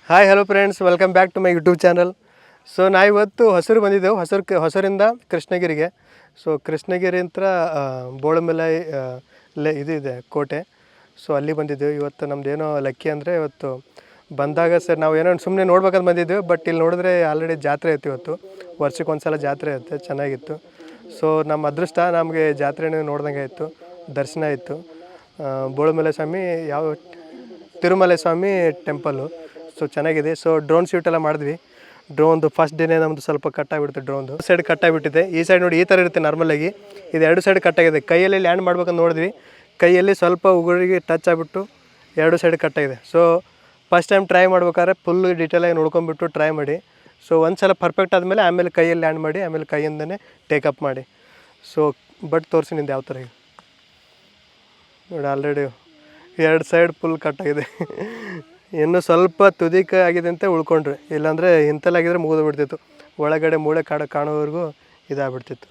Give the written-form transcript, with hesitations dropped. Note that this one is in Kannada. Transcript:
Hi hello friends, welcome back to my YouTube channel. So ನಾವು ಇವತ್ತು ಹೊಸೂರು ಬಂದಿದ್ದೆವು. ಹೊಸೂರಿಂದ ಕೃಷ್ಣಗಿರಿಗೆ. ಸೊ ಕೃಷ್ಣಗಿರಿ ಅಂತ ಬೋಳಮಲೈ ಇದು ಇದೆ ಕೋಟೆ. ಸೊ ಅಲ್ಲಿ ಬಂದಿದ್ದೆವು. ಇವತ್ತು ನಮ್ಮದೇನೋ ಲಕ್ಕಿ ಅಂದರೆ ಇವತ್ತು ಬಂದಾಗ ಸರ್ ನಾವು ಏನೋ ಸುಮ್ಮನೆ ನೋಡ್ಬೇಕಂತ ಬಂದಿದ್ದೆವು. ಬಟ್ ಇಲ್ಲಿ ನೋಡಿದ್ರೆ ಆಲ್ರೆಡಿ ಜಾತ್ರೆ ಇತ್ತು. ಇವತ್ತು ವರ್ಷಕ್ಕೆ ಒಂದು ಸಲ ಜಾತ್ರೆ ಇರುತ್ತೆ, ಚೆನ್ನಾಗಿತ್ತು. ಸೊ ನಮ್ಮ ಅದೃಷ್ಟ, ನಮಗೆ ಜಾತ್ರೆನೇ ನೋಡ್ದಂಗೆ ಆಯಿತು, ದರ್ಶನ ಆಯಿತು. ಬೋಳಮಲೈ ಸ್ವಾಮಿ ತಿರುಮಲೆ ಸ್ವಾಮಿ ಟೆಂಪಲ್ಲು. ಸೊ ಚೆನ್ನಾಗಿದೆ. ಸೊ ಡ್ರೋನ್ ಶೂಟ್ ಎಲ್ಲ ಮಾಡಿದ್ವಿ. ಡ್ರೋನ್ದು ಫಸ್ಟ್ ಡೇನೇ ನಮ್ಮದು ಸ್ವಲ್ಪ ಕಟ್ಟಾಗಿಬಿಡುತ್ತೆ. ಡ್ರೋನ್ದು ಸೈಡ್ ಕಟ್ಟಾಗಿಬಿಟ್ಟಿದೆ. ಈ ಸೈಡ್ ನೋಡಿ, ಈ ಥರ ಇರುತ್ತೆ ನಾರ್ಮಲಾಗಿ. ಇದು ಎರಡು ಸೈಡ್ ಕಟ್ಟಾಗಿದೆ. ಕೈಯಲ್ಲಿ ಲ್ಯಾಂಡ್ ಮಾಡ್ಬೇಕಂತ ನೋಡಿದ್ವಿ, ಕೈಯಲ್ಲಿ ಸ್ವಲ್ಪ ಉಗುರಿಗೆ ಟಚ್ ಆಗಿಬಿಟ್ಟು ಎರಡು ಸೈಡ್ ಕಟ್ಟಾಗಿದೆ. ಸೊ ಫಸ್ಟ್ ಟೈಮ್ ಟ್ರೈ ಮಾಡ್ಬೇಕಾದ್ರೆ ಫುಲ್ ಡೀಟೇಲಾಗಿ ನೋಡ್ಕೊಂಬಿಟ್ಟು ಟ್ರೈ ಮಾಡಿ. ಸೊ ಒಂದು ಸಲ ಪರ್ಫೆಕ್ಟ್ ಆದಮೇಲೆ ಆಮೇಲೆ ಕೈಯಲ್ಲಿ ಲ್ಯಾಂಡ್ ಮಾಡಿ, ಆಮೇಲೆ ಕೈಯಿಂದನೇ ಟೇಕಪ್ ಮಾಡಿ. ಸೊ ಬಟ್ ತೋರಿಸಿ ನಿಂದು ಯಾವ ಥರ ನೋಡಿ. ಆಲ್ರೆಡಿ ಎರಡು ಸೈಡ್ ಫುಲ್ ಕಟ್ಟಾಗಿದೆ. ಇನ್ನು ಸ್ವಲ್ಪ ತುದಿಕೆ ಆಗಿದೆ ಅಂತ ಉಳ್ಕೊಂಡ್ರಿ, ಇಲ್ಲಾಂದರೆ ಇಂಥಲ್ಲಾಗಿದ್ರೆ ಮುಗಿದು ಬಿಡ್ತಿತ್ತು. ಒಳಗಡೆ ಮೂಳೆ ಕಾಣೋವರೆಗೂ ಇದಾಗ್ಬಿಡ್ತಿತ್ತು.